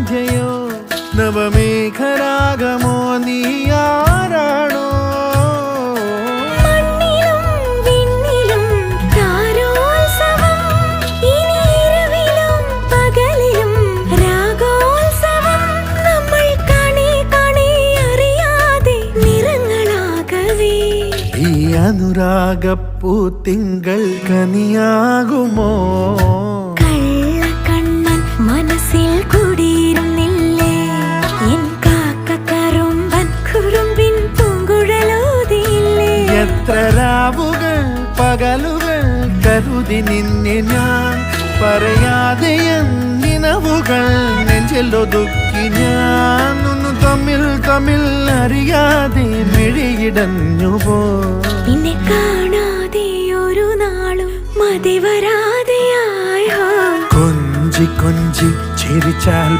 സന്ധ്യയോ നവമേഘരാഗമോ നീയാരാണോ അനുരാഗപ്പൂത്തിങ്കൾ കനിയാകുമോ കള്ളക്കണ്ണൻ മനസ്സിൽ കുടിയിരുന്നില്ലേ എൻ കാക്കക്കറുമ്പൻ കുറുമ്പിൻ പൂങ്കുഴലൂതിയില്ലേ എത്ര രാവുകൾ പകലുകൾ കരുതി നിന്നെ ഞാൻ പറയാതെ നിനവുകൾ നെഞ്ചിലൊതുക്കി ഞാൻ തമ്മിൽ അറിയാതെ മിഴിയിടഞ്ഞുപോ നിന്നെ കാണാതെ ഒരു നാളും മതി വരാതെയായോ കൊഞ്ചി ചിരിച്ചാൽ